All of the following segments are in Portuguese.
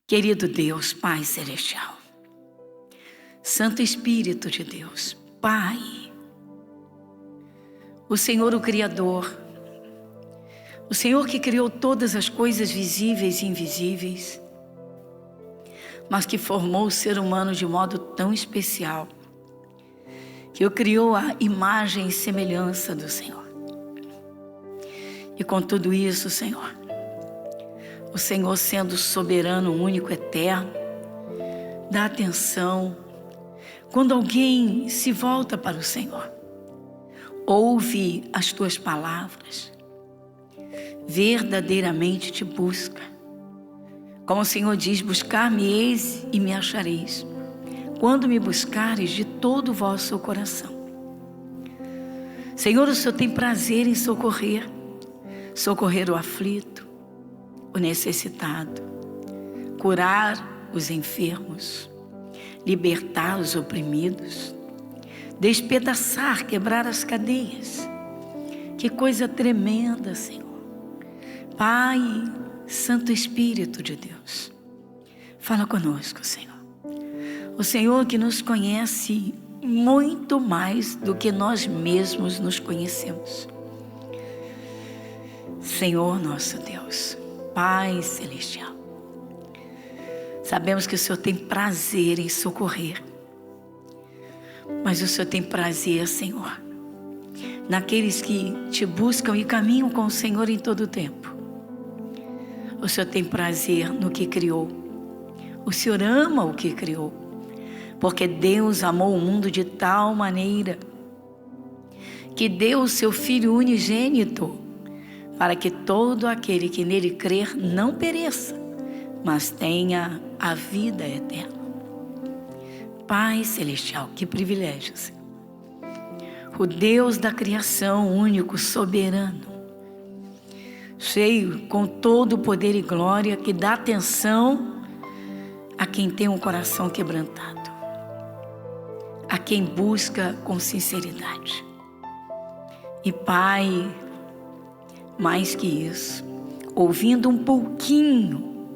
Querido Deus, Pai Celestial, Santo Espírito de Deus, Pai, o Senhor o Criador, o Senhor que criou todas as coisas visíveis e invisíveis, mas que formou o ser humano de modo tão especial, que o criou à imagem e semelhança do Senhor. E com tudo isso, Senhor, o Senhor sendo soberano, único, eterno, dá atenção quando alguém se volta para o Senhor, ouve as tuas palavras, verdadeiramente te busca. Como o Senhor diz, buscar-me-eis e me achareis, quando me buscares de todo o vosso coração. Senhor, o Senhor tem prazer em socorrer o aflito, o necessitado, curar os enfermos, libertar os oprimidos, despedaçar, quebrar as cadeias. Que coisa tremenda, Senhor. Pai, Santo Espírito de Deus, fala conosco, Senhor. O Senhor que nos conhece muito mais do que nós mesmos nos conhecemos. Senhor nosso Deus, Pai Celestial, sabemos que o Senhor tem prazer em socorrer, mas o Senhor tem prazer, Senhor, naqueles que te buscam e caminham com o Senhor em todo o tempo. O Senhor tem prazer no que criou. O Senhor ama o que criou, porque Deus amou o mundo de tal maneira que deu o seu Filho unigênito, para que todo aquele que nele crer não pereça, mas tenha a vida eterna. Pai Celestial, que privilégio, Senhor. O Deus da criação, único, soberano, cheio com todo o poder e glória, que dá atenção a quem tem um coração quebrantado, a quem busca com sinceridade. E Pai, mais que isso, ouvindo um pouquinho,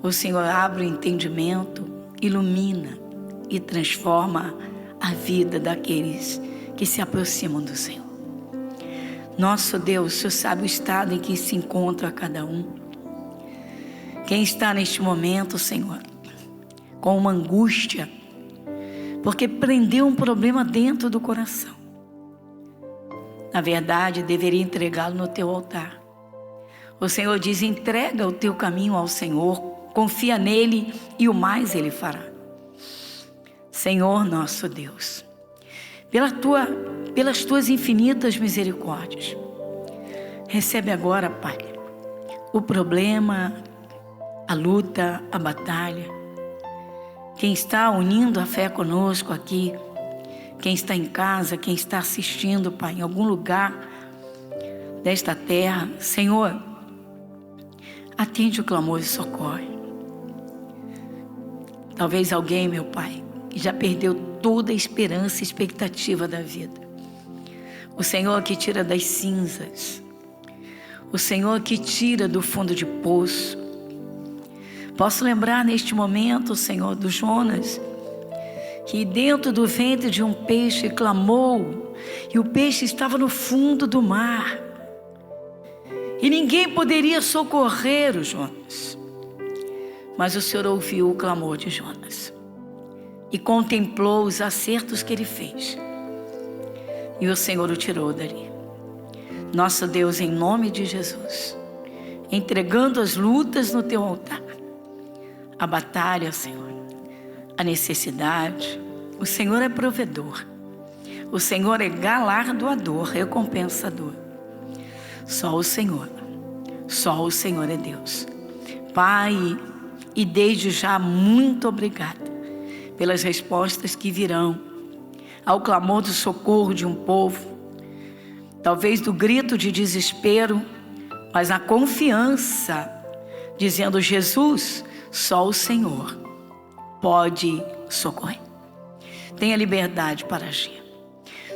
o Senhor abre o entendimento, ilumina e transforma a vida daqueles que se aproximam do Senhor. Nosso Deus, o Senhor sabe o estado em que se encontra cada um. Quem está neste momento, Senhor, com uma angústia, porque prendeu um problema dentro do coração. Na verdade, deveria entregá-lo no teu altar. O Senhor diz: entrega o teu caminho ao Senhor, confia nele e o mais ele fará. Senhor nosso Deus, pelas tuas infinitas misericórdias, recebe agora, Pai, o problema, a luta, a batalha. Quem está unindo a fé conosco aqui, quem está em casa, quem está assistindo, Pai, em algum lugar desta terra, Senhor, atende o clamor e socorre. Talvez alguém, meu Pai, que já perdeu toda a esperança e expectativa da vida. O Senhor que tira das cinzas, o Senhor que tira do fundo de poço. Posso lembrar neste momento, Senhor, do Jonas, que dentro do ventre de um peixe clamou, e o peixe estava no fundo do mar, e ninguém poderia socorrer o Jonas, mas o Senhor ouviu o clamor de Jonas, e contemplou os acertos que ele fez, e o Senhor o tirou dali. Nosso Deus, em nome de Jesus, entregando as lutas no teu altar, a batalha, Senhor, a necessidade, o Senhor é provedor, o Senhor é galardoador, recompensador. Só o Senhor é Deus. Pai, e desde já muito obrigada pelas respostas que virão ao clamor do socorro de um povo, talvez do grito de desespero, mas a confiança, dizendo: Jesus, só o Senhor pode socorrer. Tenha liberdade para agir.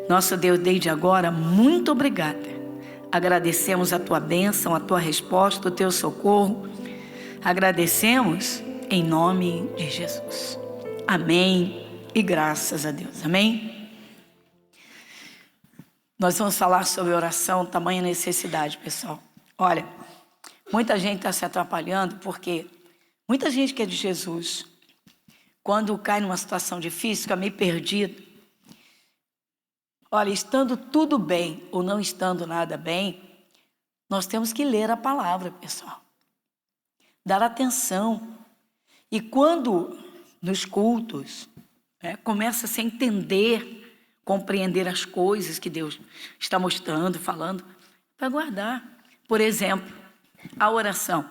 Nosso Deus, desde agora, muito obrigada. Agradecemos a tua bênção, a tua resposta, o teu socorro. Agradecemos em nome de Jesus. Amém e graças a Deus. Amém? Nós vamos falar sobre oração, tamanha necessidade, pessoal. Olha, muita gente está se atrapalhando porque muita gente que é de Jesus, quando cai numa situação difícil, fica meio perdido. Olha, estando tudo bem ou não estando nada bem, nós temos que ler a palavra, pessoal. Dar atenção. E quando nos cultos, começa a se entender, compreender as coisas que Deus está mostrando, falando, para guardar. Por exemplo, a oração.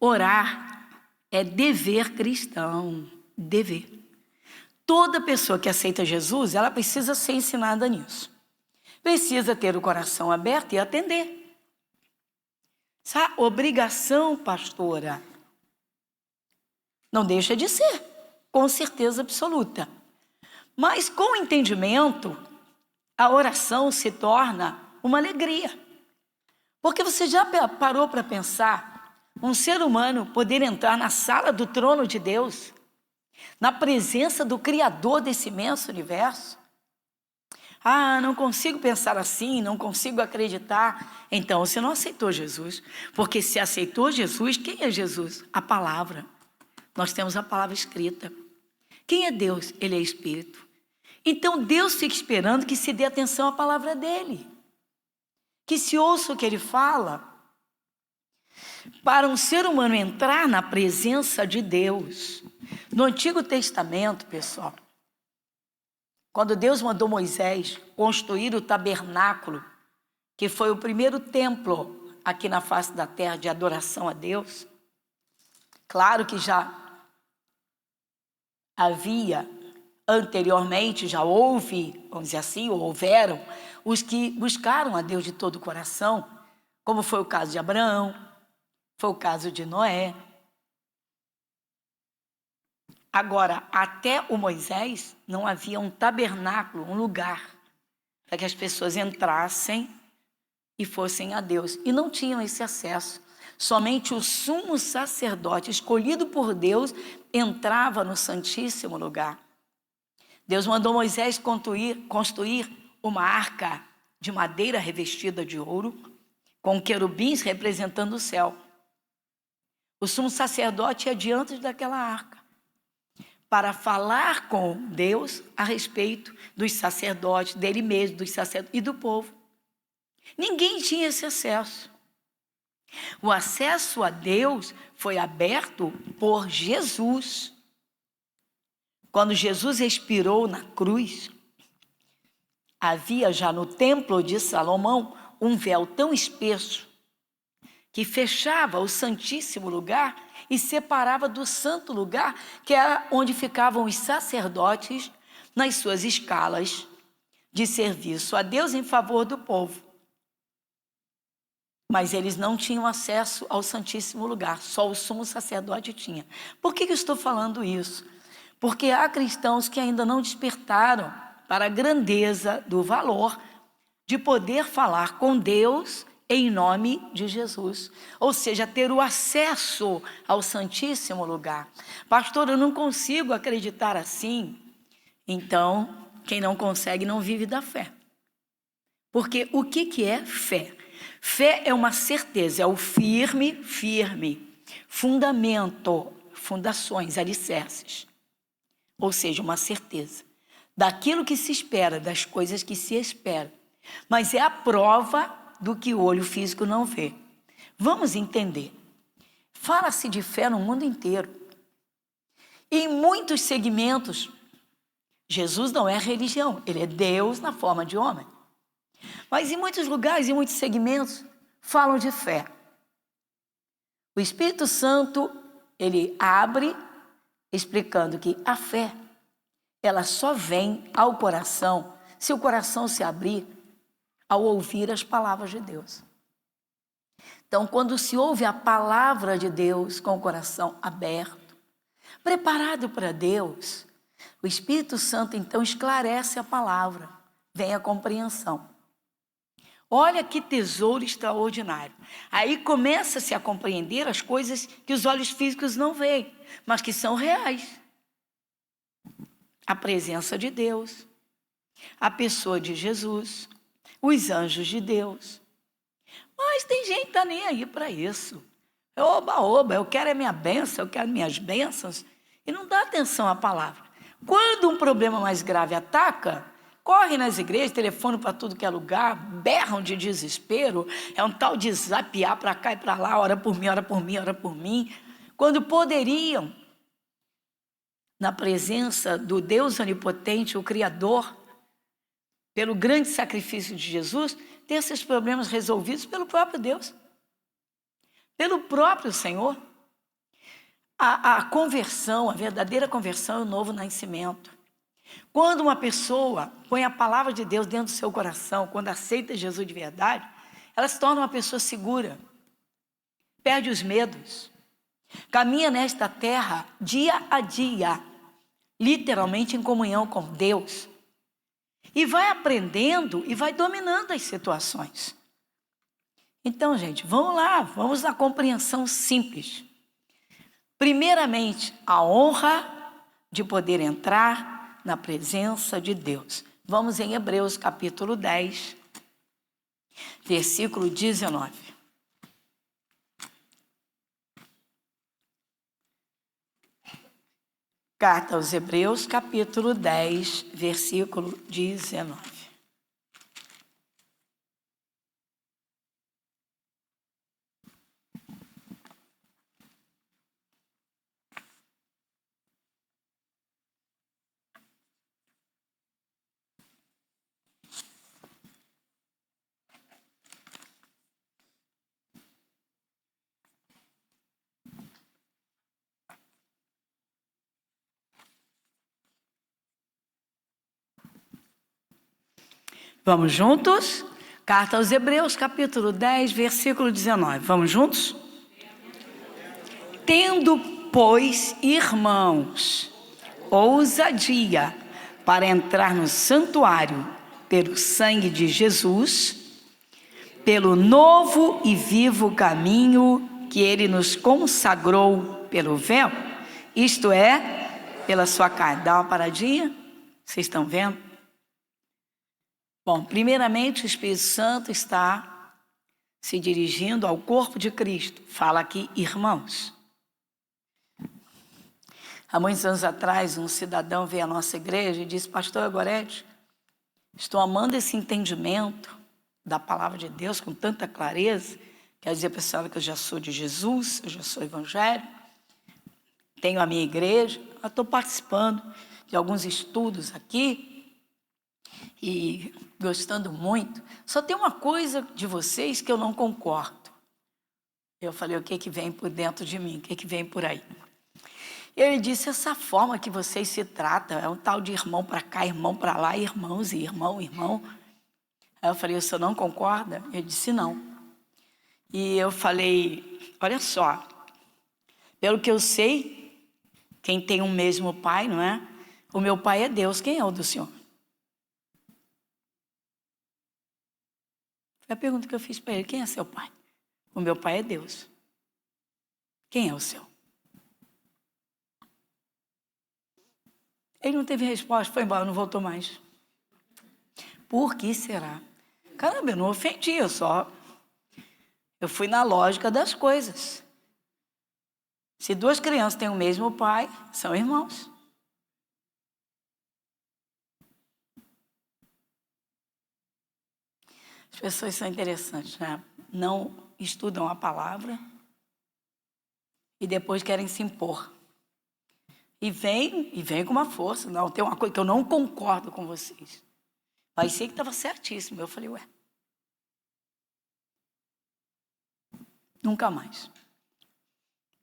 Orar é dever cristão, dever. Toda pessoa que aceita Jesus, ela precisa ser ensinada nisso. Precisa ter o coração aberto e atender. Essa obrigação, pastora, não deixa de ser, com certeza absoluta. Mas com o entendimento, a oração se torna uma alegria. Porque você já parou para pensar um ser humano poder entrar na sala do trono de Deus, na presença do Criador desse imenso universo? Ah, não consigo pensar assim, não consigo acreditar. Então você não aceitou Jesus. Porque se aceitou Jesus, quem é Jesus? A palavra. Nós temos a palavra escrita. Quem é Deus? Ele é Espírito. Então Deus fica esperando que se dê atenção à palavra dele. Que se ouça o que ele fala. Para um ser humano entrar na presença de Deus. No Antigo Testamento, pessoal, quando Deus mandou Moisés construir o tabernáculo, que foi o primeiro templo aqui na face da terra de adoração a Deus, claro que já havia anteriormente, já houve, vamos dizer assim, ou houveram, os que buscaram a Deus de todo o coração, como foi o caso de Abraão, foi o caso de Noé. Agora, até o Moisés, não havia um tabernáculo, um lugar, para que as pessoas entrassem e fossem a Deus. E não tinham esse acesso. Somente o sumo sacerdote, escolhido por Deus, entrava no Santíssimo Lugar. Deus mandou Moisés construir uma arca de madeira revestida de ouro, com querubins representando o céu. O sumo sacerdote ia diante daquela arca, para falar com Deus a respeito dos sacerdotes, dele mesmo, dos sacerdotes e do povo. Ninguém tinha esse acesso. O acesso a Deus foi aberto por Jesus. Quando Jesus expirou na cruz, havia já no templo de Salomão um véu tão espesso que fechava o Santíssimo Lugar e separava do Santo Lugar, que era onde ficavam os sacerdotes nas suas escalas de serviço a Deus em favor do povo. Mas eles não tinham acesso ao Santíssimo Lugar, só o sumo sacerdote tinha. Por que eu estou falando isso? Porque há cristãos que ainda não despertaram para a grandeza do valor de poder falar com Deus em nome de Jesus, ou seja, ter o acesso ao Santíssimo Lugar. Pastor, eu não consigo acreditar assim. Então, quem não consegue não vive da fé. Porque o que é fé? Fé é uma certeza, é o firme, fundamento, fundações, alicerces. Ou seja, uma certeza daquilo que se espera, das coisas que se espera. Mas é a prova do que o olho físico não vê. Vamos entender. Fala-se de fé no mundo inteiro. Em muitos segmentos, Jesus não é religião, ele é Deus na forma de homem. Mas em muitos lugares, em muitos segmentos, falam de fé. O Espírito Santo, ele abre explicando que a fé, ela só vem ao coração se o coração se abrir ao ouvir as palavras de Deus. Então, quando se ouve a palavra de Deus com o coração aberto, preparado para Deus, o Espírito Santo então esclarece a palavra, vem a compreensão. Olha que tesouro extraordinário. Aí começa-se a compreender as coisas que os olhos físicos não veem, mas que são reais. A presença de Deus, a pessoa de Jesus, os anjos de Deus. Mas tem gente que está nem aí para isso. Oba, oba, eu quero a minha bênção, eu quero minhas bênçãos. E não dá atenção à palavra. Quando um problema mais grave ataca, corre nas igrejas, telefone para tudo que é lugar, berram de desespero, é um tal de zapear para cá e para lá, ora por mim, ora por mim, ora por mim. Quando poderiam, na presença do Deus onipotente, o Criador, pelo grande sacrifício de Jesus, ter esses problemas resolvidos pelo próprio Deus, pelo próprio Senhor. A conversão, a verdadeira conversão é o novo nascimento. Quando uma pessoa põe a palavra de Deus dentro do seu coração, quando aceita Jesus de verdade, ela se torna uma pessoa segura, perde os medos, caminha nesta terra dia a dia, literalmente em comunhão com Deus, e vai aprendendo e vai dominando as situações. Então, gente, vamos lá, vamos na compreensão simples. Primeiramente, a honra de poder entrar na presença de Deus. Vamos em Hebreus capítulo 10, versículo 19. Carta aos Hebreus, capítulo 10, versículo 19. Vamos juntos? Carta aos Hebreus, capítulo 10, versículo 19. Vamos juntos? Tendo, pois, irmãos, ousadia para entrar no santuário pelo sangue de Jesus, pelo novo e vivo caminho que ele nos consagrou pelo véu, isto é, pela sua carne. Dá uma paradinha? Vocês estão vendo? Bom, primeiramente o Espírito Santo está se dirigindo ao corpo de Cristo. Fala aqui, irmãos. Há muitos anos atrás, um cidadão veio à nossa igreja e disse: Pastor Gorete, estou amando esse entendimento da palavra de Deus com tanta clareza. Quer dizer, pessoal, que eu já sou de Jesus, eu já sou evangélico, tenho a minha igreja, eu estou participando de alguns estudos aqui e gostando muito. Só tem uma coisa de vocês que eu não concordo. Eu falei: o que vem por dentro de mim? O que vem por aí? Ele disse: essa forma que vocês se tratam, é um tal de irmão para cá, irmão para lá, irmãos e irmão. Aí eu falei: o senhor não concorda? Ele disse: não. E eu falei: olha só, pelo que eu sei, quem tem um mesmo pai, não é? O meu pai é Deus, quem é o do senhor? Foi a pergunta que eu fiz para ele: quem é seu pai? O meu pai é Deus. Quem é o seu? Ele não teve resposta, foi embora, não voltou mais. Por que será? Caramba, eu não ofendi, eu fui na lógica das coisas. Se duas crianças têm o mesmo pai, são irmãos. As pessoas são interessantes, né? Não estudam a palavra e depois querem se impor. E vem com uma força. Não, tem uma coisa que eu não concordo com vocês. Mas sei que estava certíssimo. Eu falei: ué, nunca mais.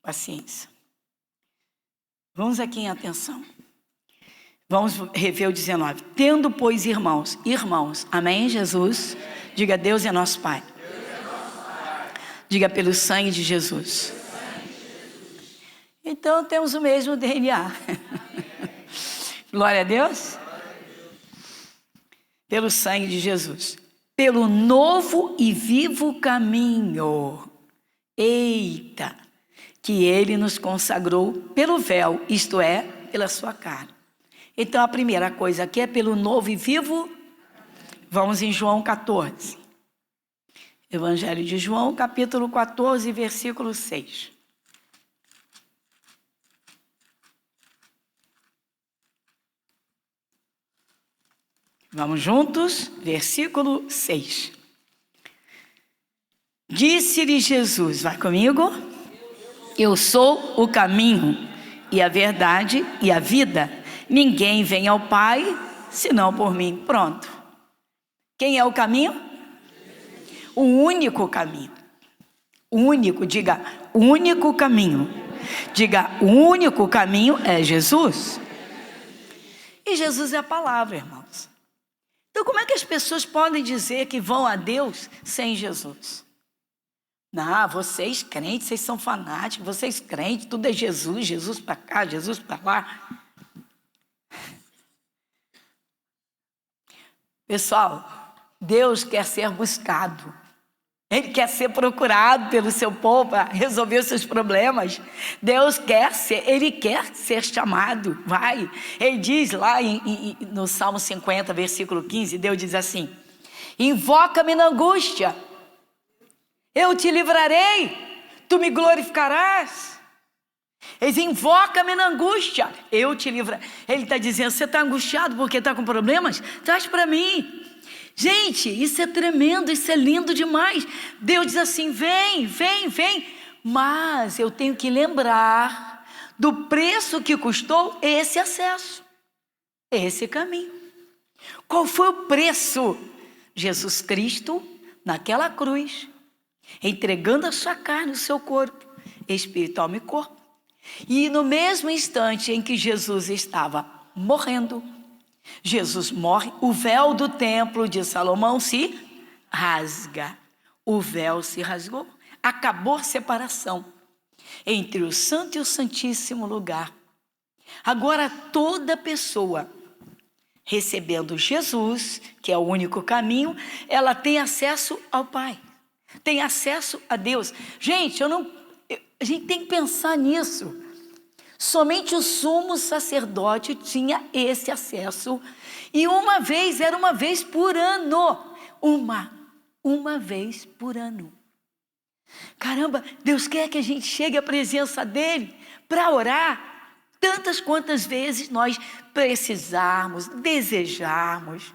Paciência. Vamos aqui em atenção. Vamos rever o 19. Tendo, pois, irmãos, amém, Jesus? Diga: Deus é nosso Pai. Diga: pelo sangue de Jesus. Então temos o mesmo DNA. Glória a Deus. Pelo sangue de Jesus. pelo novo e vivo caminho. Eita! Que ele nos consagrou pelo véu, isto é, pela sua carne. Então a primeira coisa aqui é pelo novo e vivo. Vamos em João 14. Evangelho de João, capítulo 14, versículo 6. Vamos juntos? Versículo 6. Disse-lhe Jesus, vai comigo? Eu sou o caminho e a verdade e a vida. Ninguém vem ao Pai senão por mim. Pronto. Quem é o caminho? O único caminho. O único, diga, o único caminho. Diga, o único caminho é Jesus. E Jesus é a palavra, irmãos. Então como é que as pessoas podem dizer que vão a Deus sem Jesus? Não, vocês crentes, vocês são fanáticos, vocês crentes, tudo é Jesus, Jesus para cá, Jesus para lá. Pessoal, Deus quer ser buscado. Ele quer ser procurado pelo seu povo para resolver os seus problemas. Deus Ele quer ser chamado, vai. Ele diz lá no Salmo 50, versículo 15, Deus diz assim: invoca-me na angústia, eu te livrarei, tu me glorificarás. Ele diz, invoca-me na angústia, eu te livrarei. Ele está dizendo, você está angustiado porque está com problemas? Traz para mim. Gente, isso é tremendo, isso é lindo demais. Deus diz assim, vem, vem, vem. Mas eu tenho que lembrar do preço que custou esse acesso, esse caminho. Qual foi o preço? Jesus Cristo, naquela cruz, entregando a sua carne, o seu corpo, espírito, alma e corpo. E no mesmo instante em que Jesus estava morrendo, Jesus morre, o véu do templo de Salomão se rasga. O véu se rasgou, acabou a separação entre o santo e o santíssimo lugar. Agora toda pessoa recebendo Jesus, que é o único caminho, ela tem acesso ao Pai, tem acesso a Deus. Gente, a gente tem que pensar nisso. Somente o sumo sacerdote tinha esse acesso. E era uma vez por ano. Uma vez por ano. Caramba, Deus quer que a gente chegue à presença dEle para orar tantas quantas vezes nós precisarmos, desejarmos.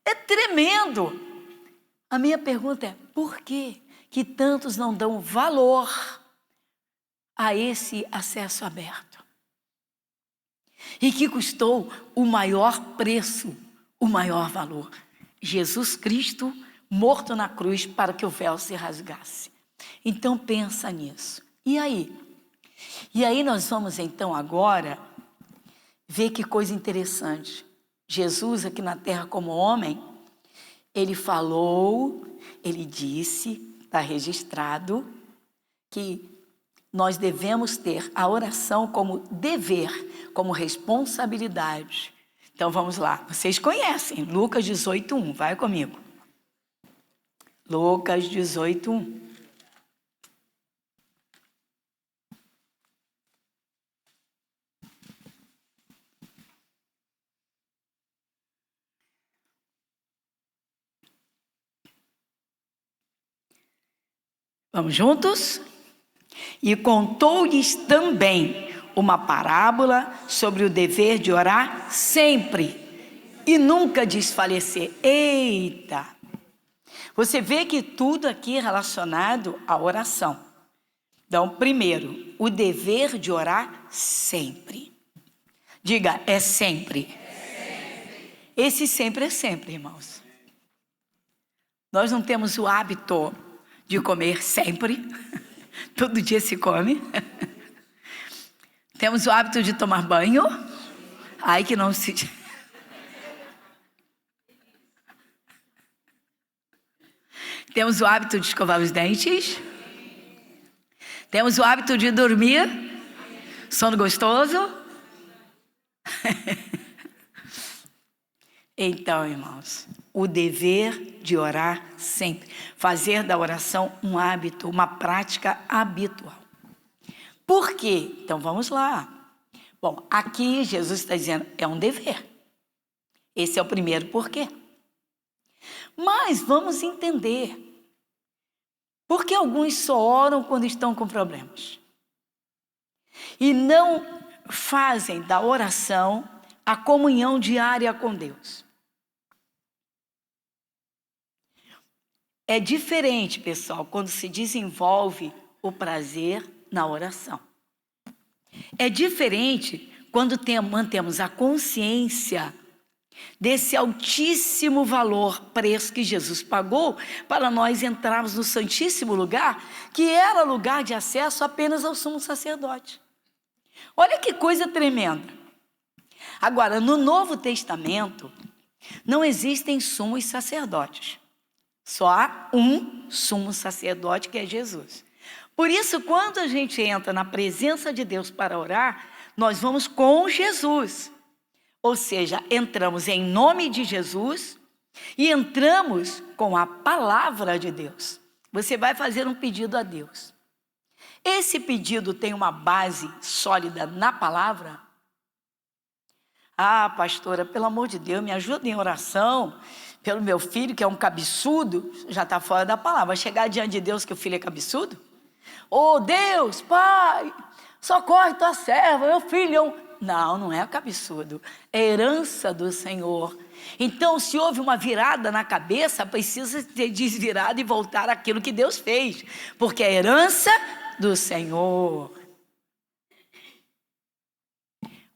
É tremendo. A minha pergunta é, por que tantos não dão valor a esse acesso aberto? E que custou o maior preço, o maior valor. Jesus Cristo morto na cruz para que o véu se rasgasse. Então pensa nisso. E aí? E aí nós vamos então agora ver que coisa interessante. Jesus aqui na terra como homem, ele falou, ele disse, está registrado, que nós devemos ter a oração como dever, como responsabilidade. Então vamos lá, vocês conhecem, Lucas 18:1, vai comigo. Lucas 18:1. Vamos juntos? E contou-lhes também uma parábola sobre o dever de orar sempre e nunca desfalecer. Eita! Você vê que tudo aqui é relacionado à oração. Então, primeiro, o dever de orar sempre. Diga, é sempre. Esse sempre é sempre, irmãos. Nós não temos o hábito de comer sempre. Todo dia se come. Temos o hábito de tomar banho. Ai, que não se... Temos o hábito de escovar os dentes. Temos o hábito de dormir. Sono gostoso. Então, irmãos, o dever de orar sempre. Fazer da oração um hábito, uma prática habitual. Por quê? Então vamos lá. Bom, aqui Jesus está dizendo, é um dever. Esse é o primeiro porquê. Mas vamos entender. Por que alguns só oram quando estão com problemas? E não fazem da oração a comunhão diária com Deus. É diferente, pessoal, quando se desenvolve o prazer na oração. É diferente quando mantemos a consciência desse altíssimo valor, preço que Jesus pagou para nós entrarmos no Santíssimo Lugar, que era lugar de acesso apenas ao sumo sacerdote. Olha que coisa tremenda. Agora, no Novo Testamento, não existem sumos sacerdotes. Só há um sumo sacerdote, que é Jesus. Por isso, quando a gente entra na presença de Deus para orar, nós vamos com Jesus. Ou seja, entramos em nome de Jesus e entramos com a palavra de Deus. Você vai fazer um pedido a Deus. Esse pedido tem uma base sólida na palavra? Ah, pastora, pelo amor de Deus, me ajuda em oração pelo meu filho, que é um cabeçudo. Já está fora da palavra. Vai chegar diante de Deus que o filho é cabeçudo? Oh, Deus, Pai, socorre tua serva, meu filho. Não, não é cabeçudo. É herança do Senhor. Então, se houve uma virada na cabeça, precisa ser desvirada e voltar àquilo que Deus fez. Porque é herança do Senhor.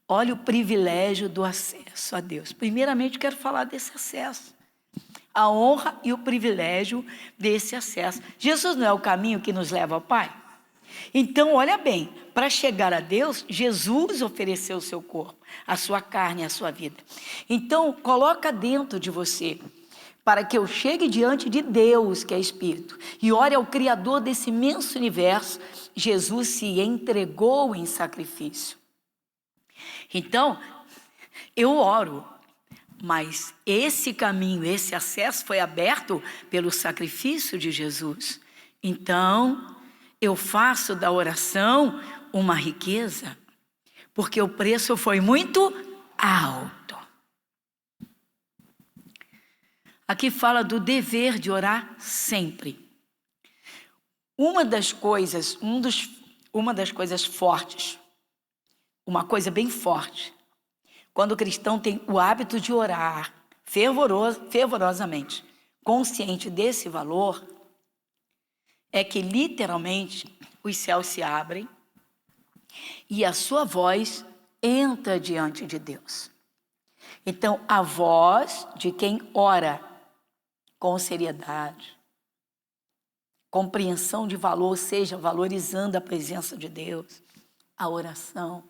Olha o privilégio do acesso a Deus. Primeiramente, quero falar desse acesso. A honra e o privilégio desse acesso. Jesus não é o caminho que nos leva ao Pai? Então, olha bem, para chegar a Deus, Jesus ofereceu o seu corpo, a sua carne, a sua vida. Então, coloca dentro de você, para que eu chegue diante de Deus, que é Espírito, e ore ao Criador desse imenso universo. Jesus se entregou em sacrifício. Então, eu oro, mas esse caminho, esse acesso foi aberto pelo sacrifício de Jesus. Então, eu faço da oração uma riqueza, porque o preço foi muito alto. Aqui fala do dever de orar sempre. Uma das coisas fortes, uma coisa bem forte, quando o cristão tem o hábito de orar fervorosamente, consciente desse valor, é que literalmente os céus se abrem e a sua voz entra diante de Deus. Então, a voz de quem ora com seriedade, compreensão de valor, ou seja, valorizando a presença de Deus, a oração.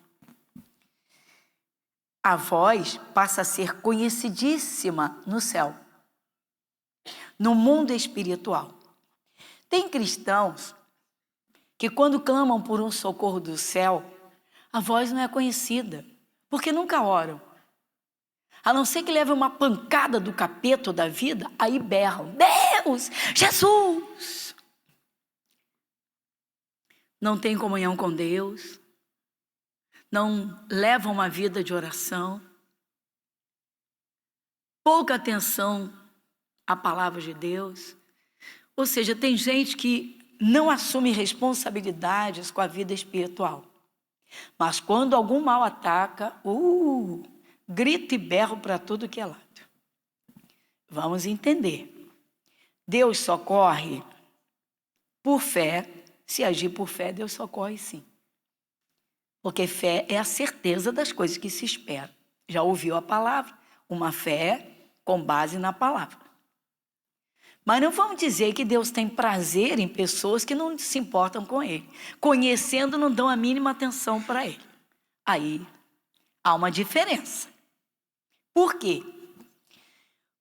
A voz passa a ser conhecidíssima no céu, no mundo espiritual. Tem cristãos que, quando clamam por um socorro do céu, a voz não é conhecida, porque nunca oram. A não ser que leve uma pancada do capeta da vida, aí berram: Deus, Jesus! Não tem comunhão com Deus, não levam uma vida de oração, pouca atenção à palavra de Deus. Ou seja, tem gente que não assume responsabilidades com a vida espiritual. Mas quando algum mal ataca, grito e berro para tudo que é lado. Vamos entender. Deus socorre por fé. Se agir por fé, Deus socorre sim. Porque fé é a certeza das coisas que se esperam. Já ouviu a palavra? Uma fé com base na palavra. Mas não vamos dizer que Deus tem prazer em pessoas que não se importam com Ele. Conhecendo, não dão a mínima atenção para Ele. Aí há uma diferença. Por quê?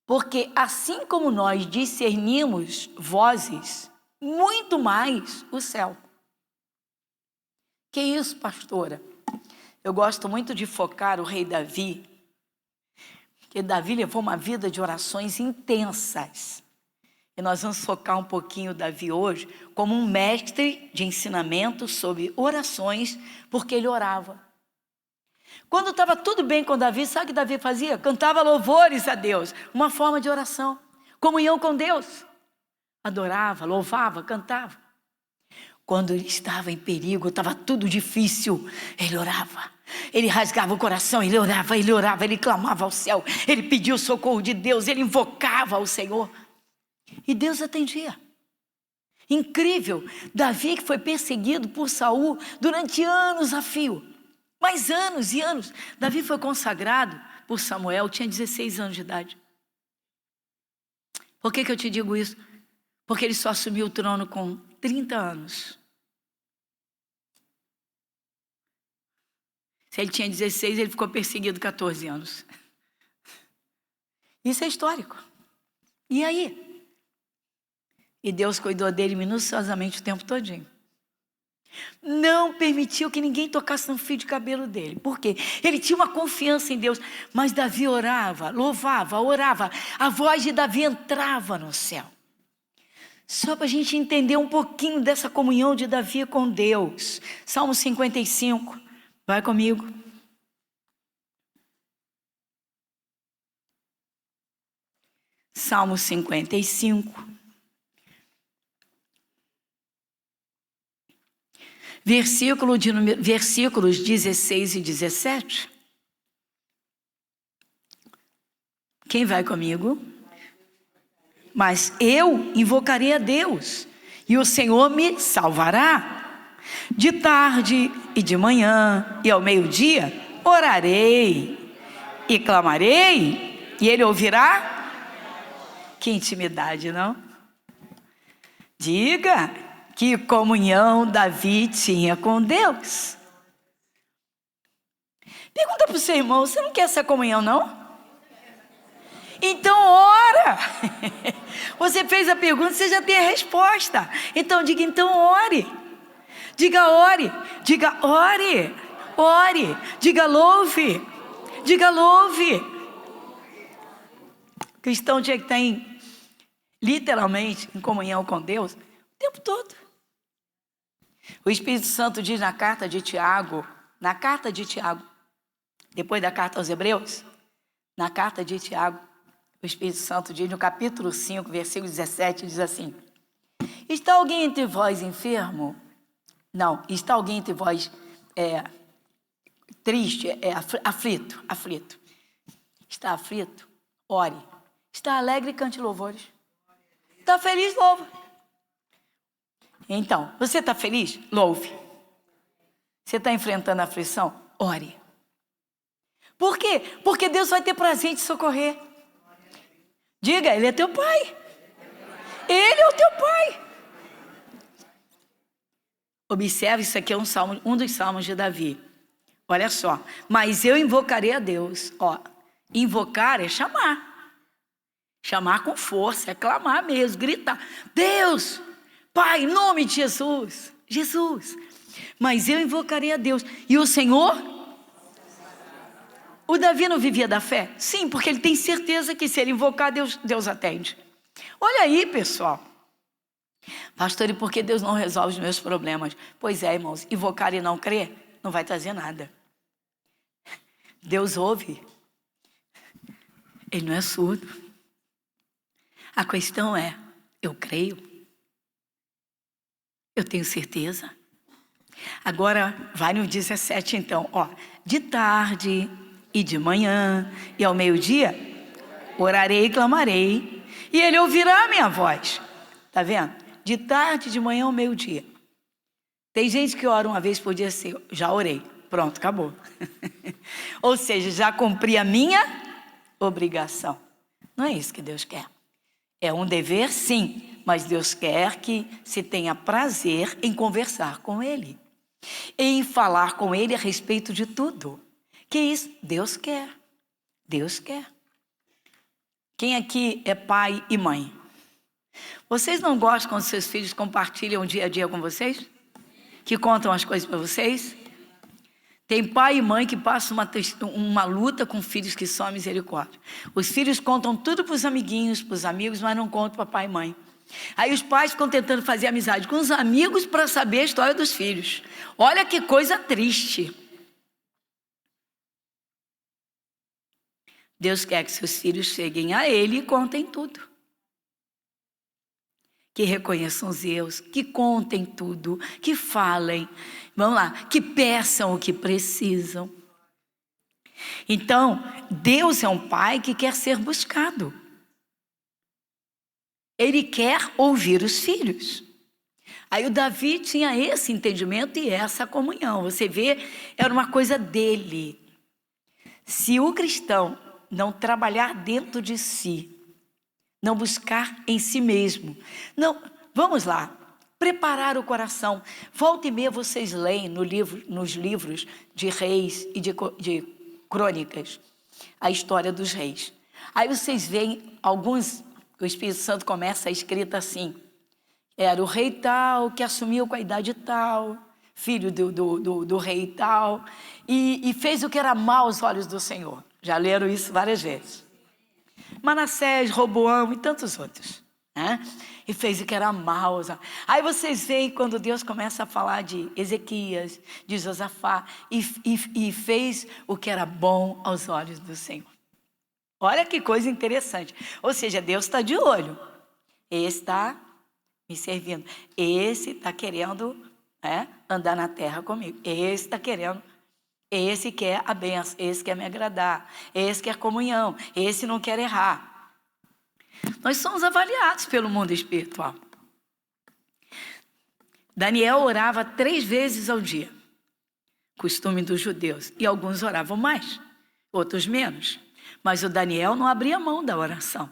Porque assim como nós discernimos vozes, muito mais o céu. Que isso, pastora? Eu gosto muito de focar o rei Davi, que Davi levou uma vida de orações intensas. E nós vamos focar um pouquinho Davi hoje como um mestre de ensinamento sobre orações, porque ele orava. Quando estava tudo bem com Davi, sabe o que Davi fazia? Cantava louvores a Deus, uma forma de oração, comunhão com Deus. Adorava, louvava, cantava. Quando ele estava em perigo, estava tudo difícil, ele orava. Ele rasgava o coração, ele orava, ele clamava ao céu, ele pedia o socorro de Deus, ele invocava ao Senhor. E Deus atendia. Incrível, Davi que foi perseguido por Saul durante anos a fio. Mas anos e anos. Davi foi consagrado por Samuel, tinha 16 anos de idade. Por que eu te digo isso? Porque ele só assumiu o trono com 30 anos. Se ele tinha 16, ele ficou perseguido 14 anos. Isso é histórico. E aí? E Deus cuidou dele minuciosamente o tempo todinho. Não permitiu que ninguém tocasse no fio de cabelo dele. Por quê? Ele tinha uma confiança em Deus. Mas Davi orava, louvava, orava. A voz de Davi entrava no céu. Só para a gente entender um pouquinho dessa comunhão de Davi com Deus. Salmo 55. Vai comigo. Salmo 55. Versículos 16 e 17. Quem vai comigo? Mas eu invocarei a Deus, e o Senhor me salvará. De tarde e de manhã e ao meio-dia orarei e clamarei, e Ele ouvirá. Que intimidade, não? Diga. Que comunhão Davi tinha com Deus. Pergunta para o seu irmão, você não quer essa comunhão, não? Então ora. Você fez a pergunta, você já tem a resposta. Então diga, então ore. Diga ore. Diga ore. Ore. Diga louve. Diga louve. O cristão tinha que estar literalmente em comunhão com Deus o tempo todo. O Espírito Santo diz na carta de Tiago, depois da carta aos Hebreus, na carta de Tiago, o Espírito Santo diz no capítulo 5, versículo 17, diz assim: está alguém entre vós enfermo? Não, está alguém entre vós triste, aflito. Está aflito? Ore. Está alegre, cante louvores. Está feliz, louva. Então, você está feliz? Louve. Você está enfrentando a aflição? Ore. Por quê? Porque Deus vai ter prazer em te socorrer. Diga, Ele é teu Pai. Ele é o teu Pai. Observe, isso aqui é um dos salmos de Davi. Olha só. Mas eu invocarei a Deus. Invocar é chamar. Chamar com força, é clamar mesmo, gritar. Deus! Pai, em nome de Jesus, Jesus, mas eu invocarei a Deus. E o Senhor? O Davi não vivia da fé? Sim, porque ele tem certeza que se ele invocar, Deus atende. Olha aí, pessoal. Pastor, e por que Deus não resolve os meus problemas? Pois é, irmãos, invocar e não crer não vai trazer nada. Deus ouve. Ele não é surdo. A questão é, eu creio. Eu tenho certeza. Agora, vai no 17 então. De tarde e de manhã e ao meio-dia, orarei e clamarei, e Ele ouvirá a minha voz. Tá vendo? De tarde, de manhã ao meio-dia. Tem gente que ora uma vez por dia assim, já orei. Pronto, acabou. Ou seja, já cumpri a minha obrigação. Não é isso que Deus quer. É um dever, sim. Mas Deus quer que se tenha prazer em conversar com Ele. Em falar com Ele a respeito de tudo. Que isso? Deus quer. Deus quer. Quem aqui é pai e mãe? Vocês não gostam quando seus filhos compartilham o dia a dia com vocês? Que contam as coisas para vocês? Tem pai e mãe que passam uma luta com filhos que só misericórdia. Os filhos contam tudo para os amiguinhos, para os amigos, mas não contam para pai e mãe. Aí os pais ficam tentando fazer amizade com os amigos para saber a história dos filhos. Olha que coisa triste. Deus quer que seus filhos cheguem a Ele e contem tudo. Que reconheçam os erros, que contem tudo, que falem, vamos lá, que peçam o que precisam. Então, Deus é um pai que quer ser buscado. Ele quer ouvir os filhos. Aí o Davi tinha esse entendimento e essa comunhão. Você vê, era uma coisa dele. Se o cristão não trabalhar dentro de si, não buscar em si mesmo, não, vamos lá, preparar o coração. Volta e meia vocês leem nos livros de reis e de crônicas, a história dos reis. Aí vocês veem alguns, o Espírito Santo começa a escrita assim: era o rei tal que assumiu com a idade tal, filho do rei tal, e fez o que era mal aos olhos do Senhor. Já leram isso várias vezes. Manassés, Roboão e tantos outros, né? E fez o que era mal. Aí vocês veem quando Deus começa a falar de Ezequias, de Josafá, e fez o que era bom aos olhos do Senhor. Olha que coisa interessante. Ou seja, Deus está de olho. Esse está me servindo. Esse está querendo andar na terra comigo. Esse está querendo. Esse quer a bênção, esse quer me agradar, esse quer comunhão, esse não quer errar. Nós somos avaliados pelo mundo espiritual. Daniel orava 3 vezes ao dia, costume dos judeus, e alguns oravam mais, outros menos. Mas o Daniel não abria mão da oração.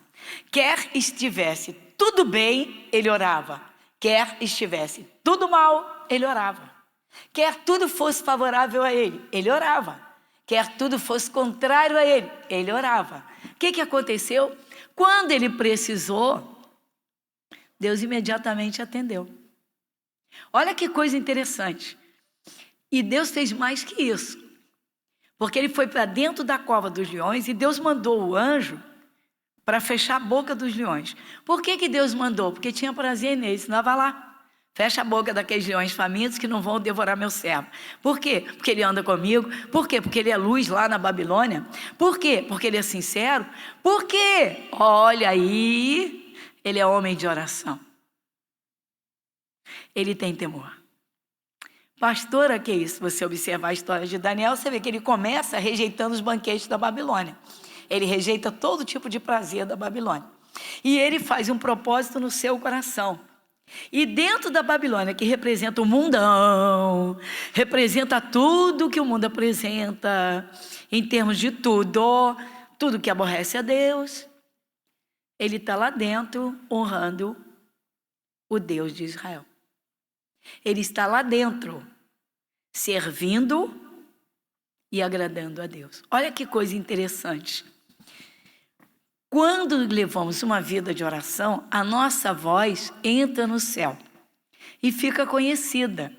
Quer estivesse tudo bem, ele orava. Quer estivesse tudo mal, ele orava. Quer tudo fosse favorável a ele orava. Quer tudo fosse contrário a ele orava. O que aconteceu? Quando ele precisou, Deus imediatamente atendeu. Olha que coisa interessante. E Deus fez mais que isso. Porque ele foi para dentro da cova dos leões e Deus mandou o anjo para fechar a boca dos leões. Por que Deus mandou? Porque tinha prazer neles, não vai lá. Fecha a boca daqueles leões famintos que não vão devorar meu servo. Por quê? Porque ele anda comigo. Por quê? Porque ele é luz lá na Babilônia. Por quê? Porque ele é sincero. Por quê? Olha aí, ele é homem de oração. Ele tem temor. Pastora, que é isso? Você observar a história de Daniel, você vê que ele começa rejeitando os banquetes da Babilônia. Ele rejeita todo tipo de prazer da Babilônia. E ele faz um propósito no seu coração. E dentro da Babilônia, que representa o mundão, representa tudo que o mundo apresenta, em termos de tudo que aborrece a Deus, ele está lá dentro honrando o Deus de Israel. Ele está lá dentro, servindo e agradando a Deus. Olha que coisa interessante. Quando levamos uma vida de oração, a nossa voz entra no céu e fica conhecida.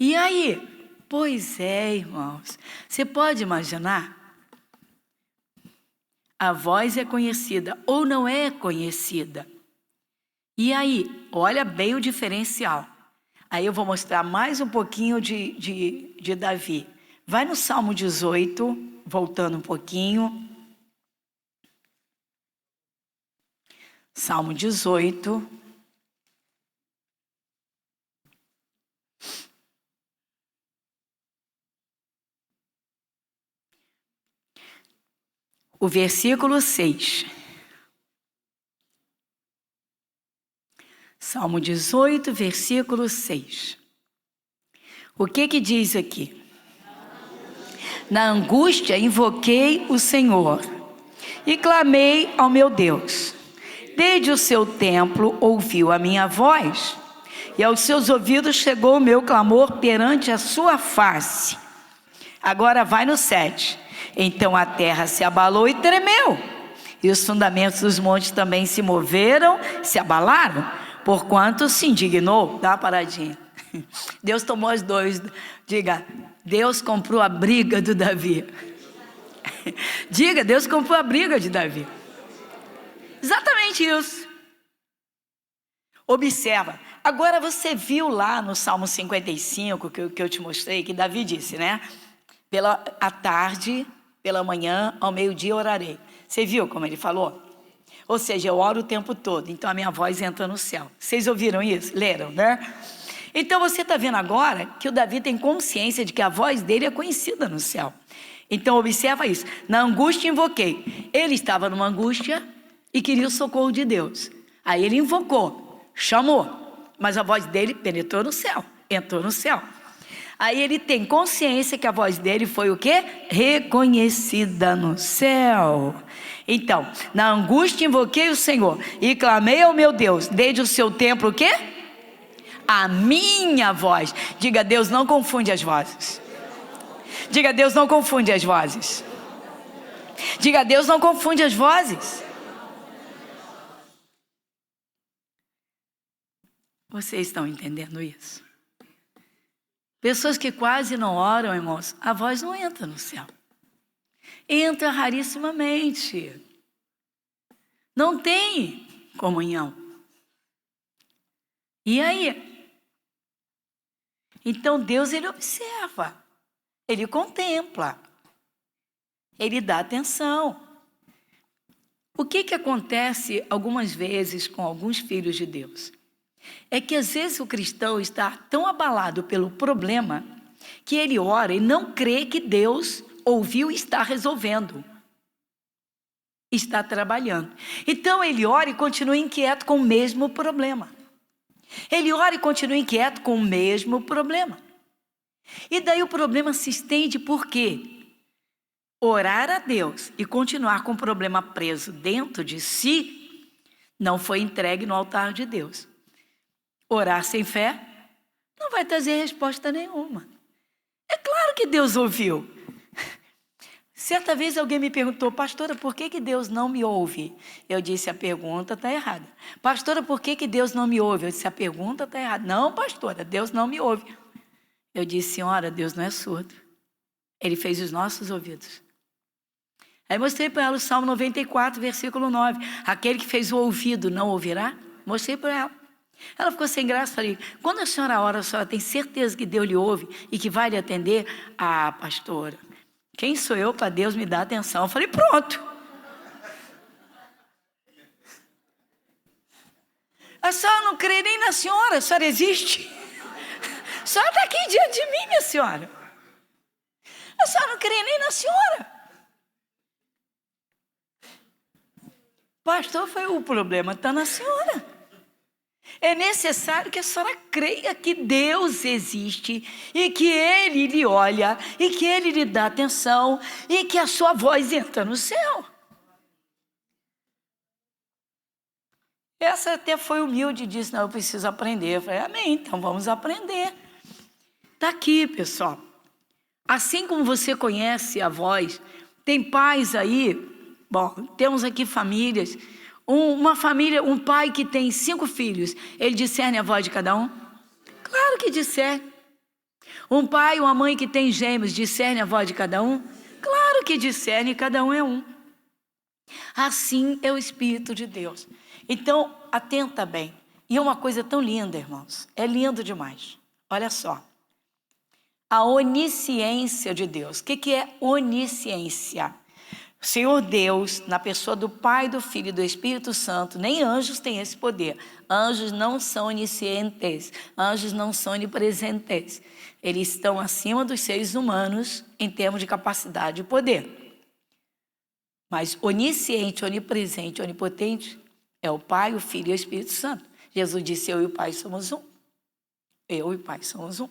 E aí? Pois é, irmãos, você pode imaginar? A voz é conhecida ou não é conhecida. E aí? Olha bem o diferencial. Aí eu vou mostrar mais um pouquinho de Davi. Vai no Salmo 18, voltando um pouquinho. Salmo 18. O versículo 6. Salmo 18, versículo 6. O que diz aqui? Na angústia invoquei o Senhor e clamei ao meu Deus. Desde o seu templo ouviu a minha voz, e aos seus ouvidos chegou o meu clamor perante a sua face. Agora vai no 7. Então a terra se abalou e tremeu, e os fundamentos dos montes também se moveram, se abalaram, porquanto se indignou. Dá uma paradinha. Deus tomou as dores. Diga, Deus comprou a briga do Davi. Diga, Deus comprou a briga de Davi. Exatamente isso. Observa. Agora você viu lá no Salmo 55, que eu te mostrei, que Davi disse, né? À tarde, pela manhã, ao meio-dia orarei. Você viu como ele falou? Ou seja, eu oro o tempo todo, então a minha voz entra no céu. Vocês ouviram isso? Leram, né? Então você está vendo agora que o Davi tem consciência de que a voz dele é conhecida no céu. Então observa isso. Na angústia invoquei. Ele estava numa angústia e queria o socorro de Deus. Aí ele invocou, chamou, mas a voz dele penetrou no céu, entrou no céu. Aí ele tem consciência que a voz dele foi o quê? Reconhecida no céu. Então, na angústia invoquei o Senhor e clamei ao meu Deus, desde o seu templo o quê? A minha voz. Diga, Deus não confunde as vozes. Diga, Deus não confunde as vozes. Diga, Deus não confunde as vozes. Vocês estão entendendo isso? Pessoas que quase não oram, irmãos, a voz não entra no céu. Entra rarissimamente. Não tem comunhão. E aí? Então Deus, ele observa. Ele contempla. Ele dá atenção. O que acontece algumas vezes com alguns filhos de Deus? É que às vezes o cristão está tão abalado pelo problema que ele ora e não crê que Deus ouviu e está resolvendo. Está trabalhando. Então ele ora e continua inquieto com o mesmo problema. Ele ora e continua inquieto com o mesmo problema. E daí o problema se estende por quê? Orar a Deus e continuar com o problema preso dentro de si não foi entregue no altar de Deus. Orar sem fé não vai trazer resposta nenhuma. É claro que Deus ouviu. Certa vez alguém me perguntou, pastora, por que Deus não me ouve? Eu disse, a pergunta está errada. Pastora, por que Deus não me ouve? Eu disse, a pergunta está errada. Não, pastora, Deus não me ouve. Eu disse, senhora, Deus não é surdo. Ele fez os nossos ouvidos. Aí mostrei para ela o Salmo 94, versículo 9. Aquele que fez o ouvido não ouvirá? Mostrei para ela. Ela ficou sem graça, falei, quando a senhora ora, a senhora tem certeza que Deus lhe ouve e que vai lhe atender? Ah, pastora, quem sou eu para Deus me dar atenção? Eu falei, pronto. A senhora não crê nem na senhora, a senhora existe? A senhora está aqui diante de mim, minha senhora. A senhora não crê nem na senhora. Pastor, foi o problema, está na senhora. É necessário que a senhora creia que Deus existe e que Ele lhe olha e que Ele lhe dá atenção e que a sua voz entra no céu. Essa até foi humilde e disse, não, eu preciso aprender. Eu falei, amém, então vamos aprender. Está aqui, pessoal. Assim como você conhece a voz, tem pais aí, bom, temos aqui famílias, uma família, um pai que tem 5 filhos, ele discerne a voz de cada um? Claro que discerne. Um pai, uma mãe que tem gêmeos, discerne a voz de cada um? Claro que discerne, cada um é um. Assim é o Espírito de Deus. Então, atenta bem. E é uma coisa tão linda, irmãos. É lindo demais. Olha só. A onisciência de Deus. O que é onisciência? O Senhor Deus, na pessoa do Pai, do Filho e do Espírito Santo, nem anjos têm esse poder. Anjos não são oniscientes, anjos não são onipresentes. Eles estão acima dos seres humanos em termos de capacidade e poder. Mas onisciente, onipresente, onipotente é o Pai, o Filho e o Espírito Santo. Jesus disse, eu e o Pai somos um. Eu e o Pai somos um.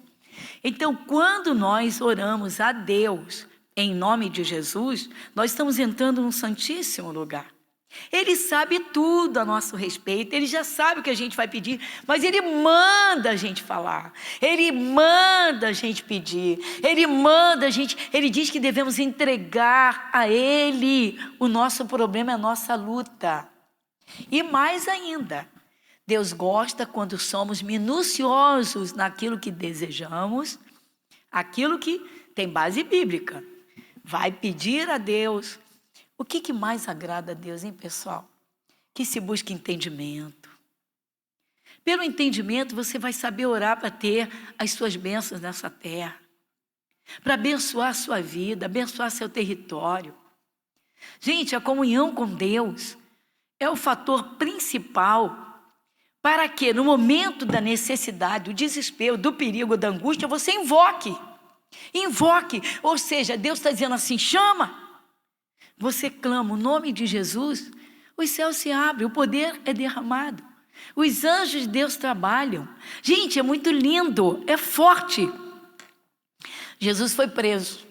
Então, quando nós oramos a Deus em nome de Jesus, nós estamos entrando num santíssimo lugar. Ele sabe tudo a nosso respeito, ele já sabe o que a gente vai pedir, mas ele manda a gente falar, ele manda a gente pedir, ele manda a gente, ele diz que devemos entregar a ele o nosso problema, a nossa luta. E mais ainda, Deus gosta quando somos minuciosos naquilo que desejamos, aquilo que tem base bíblica. Vai pedir a Deus. O que mais agrada a Deus, hein, pessoal? Que se busque entendimento. Pelo entendimento, você vai saber orar para ter as suas bênçãos nessa terra, para abençoar a sua vida, abençoar seu território. Gente, a comunhão com Deus é o fator principal para que no momento da necessidade, do desespero, do perigo, da angústia, você invoque. Invoque, ou seja, Deus está dizendo assim, chama. Você clama o nome de Jesus, os céus se abrem, o poder é derramado. Os anjos de Deus trabalham. Gente, é muito lindo, é forte. Jesus foi preso.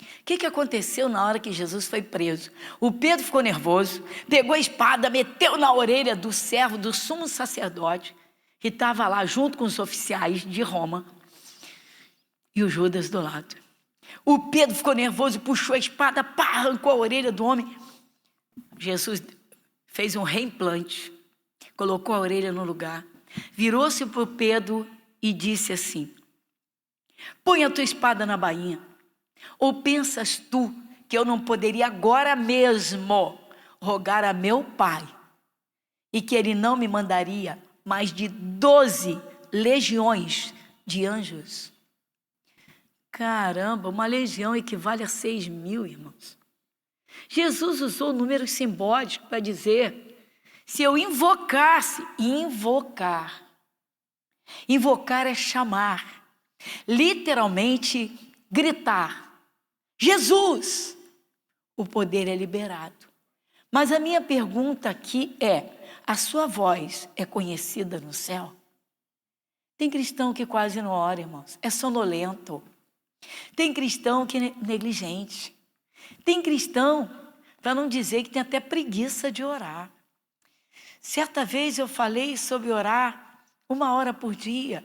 O que aconteceu na hora que Jesus foi preso? O Pedro ficou nervoso, pegou a espada, meteu na orelha do servo do sumo sacerdote, que estava lá junto com os oficiais de Roma, e o Judas do lado. O Pedro ficou nervoso, puxou a espada, pá, arrancou a orelha do homem. Jesus fez um reimplante, colocou a orelha no lugar, virou-se para o Pedro e disse assim, põe a tua espada na bainha. Ou pensas tu que eu não poderia agora mesmo rogar a meu Pai e que Ele não me mandaria mais de 12 legiões de anjos? Caramba, uma legião equivale a 6.000, irmãos. Jesus usou números simbólicos para dizer, se eu invocasse, invocar é chamar, literalmente gritar, Jesus, o poder é liberado. Mas a minha pergunta aqui é, a sua voz é conhecida no céu? Tem cristão que quase não ora, irmãos, é sonolento. Tem cristão que é negligente. Tem cristão, para não dizer que tem até preguiça de orar. Certa vez eu falei sobre orar 1 hora por dia.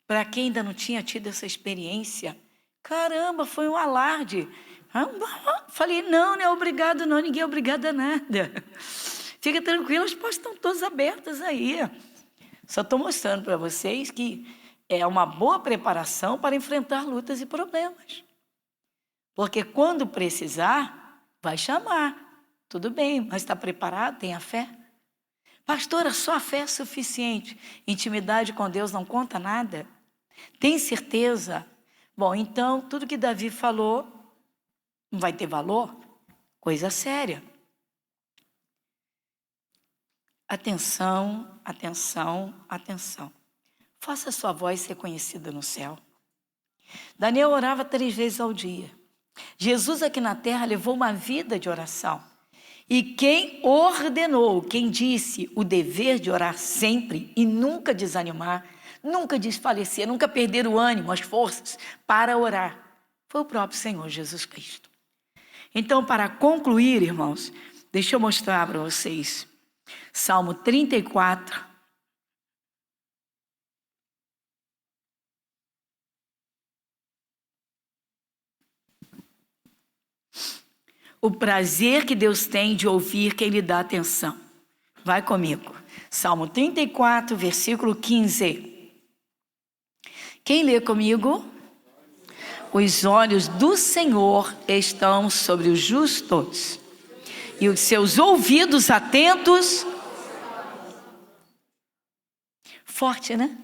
Para quem ainda não tinha tido essa experiência, caramba, foi um alarde. Falei, não é obrigado não, ninguém é obrigado a nada. Fica tranquilo, as portas estão todas abertas aí. Só estou mostrando para vocês que é uma boa preparação para enfrentar lutas e problemas. Porque quando precisar, vai chamar. Tudo bem, mas está preparado? Tem a fé? Pastora, só a fé é suficiente. Intimidade com Deus não conta nada? Tem certeza? Bom, então, tudo que Davi falou não vai ter valor? Coisa séria. Atenção, atenção, atenção. Faça sua voz ser conhecida no céu. Daniel orava 3 vezes ao dia. Jesus aqui na terra levou uma vida de oração. E quem ordenou, quem disse o dever de orar sempre e nunca desanimar, nunca desfalecer, nunca perder o ânimo, as forças para orar, foi o próprio Senhor Jesus Cristo. Então, para concluir, irmãos, deixa eu mostrar para vocês Salmo 34. O prazer que Deus tem de ouvir quem lhe dá atenção. Vai comigo. Salmo 34, versículo 15. Quem lê comigo? Os olhos do Senhor estão sobre os justos, e os seus ouvidos atentos. Forte, né?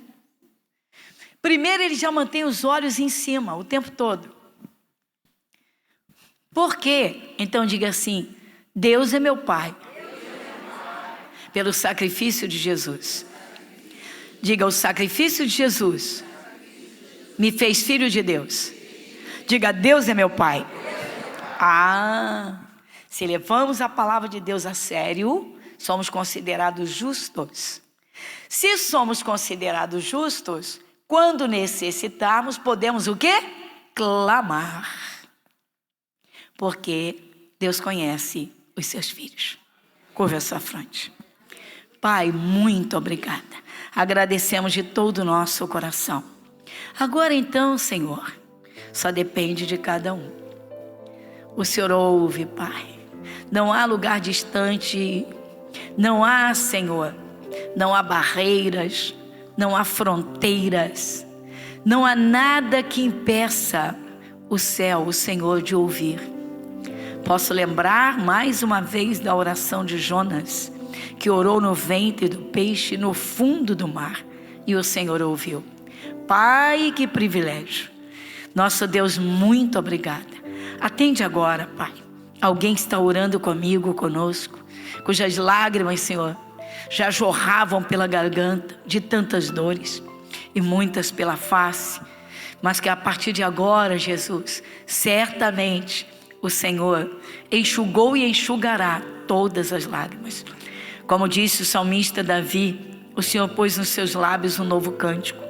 Primeiro, ele já mantém os olhos em cima o tempo todo. Por quê? Então diga assim, Deus é meu Pai, pelo sacrifício de Jesus. Diga, o sacrifício de Jesus me fez filho de Deus. Diga, Deus é meu Pai. Se levamos a palavra de Deus a sério, somos considerados justos. Se somos considerados justos, quando necessitarmos, podemos o quê? Clamar. Porque Deus conhece os seus filhos. Curva a sua fronte. Pai, muito obrigada. Agradecemos de todo o nosso coração. Agora então, Senhor, só depende de cada um. O Senhor ouve, Pai. Não há lugar distante, não há, Senhor, Não há barreiras, não há fronteiras, não há nada que impeça o céu, o Senhor, de ouvir. Posso lembrar mais uma vez da oração de Jonas, que orou no ventre do peixe, no fundo do mar, e o Senhor ouviu. Pai, que privilégio. Nosso Deus, muito obrigada. Atende agora, Pai. Alguém está orando comigo, conosco, cujas lágrimas, Senhor, já jorravam pela garganta de tantas dores e muitas pela face, mas que a partir de agora, Jesus, certamente o Senhor enxugou e enxugará todas as lágrimas. Como disse o salmista Davi, o Senhor pôs nos seus lábios um novo cântico.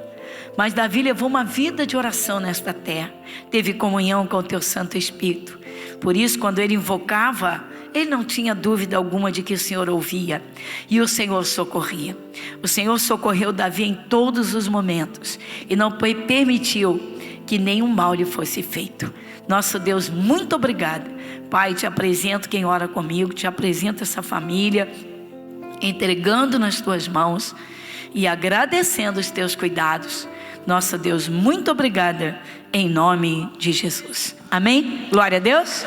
Mas Davi levou uma vida de oração nesta terra, teve comunhão com o teu Santo Espírito. Por isso, quando ele invocava, ele não tinha dúvida alguma de que o Senhor ouvia e o Senhor socorria. O Senhor socorreu Davi em todos os momentos e não permitiu que nenhum mal lhe fosse feito. Nosso Deus, muito obrigado. Pai, te apresento quem ora comigo, te apresento essa família, entregando nas tuas mãos e agradecendo os teus cuidados. Nosso Deus, muito obrigada, em nome de Jesus. Amém? Glória a Deus.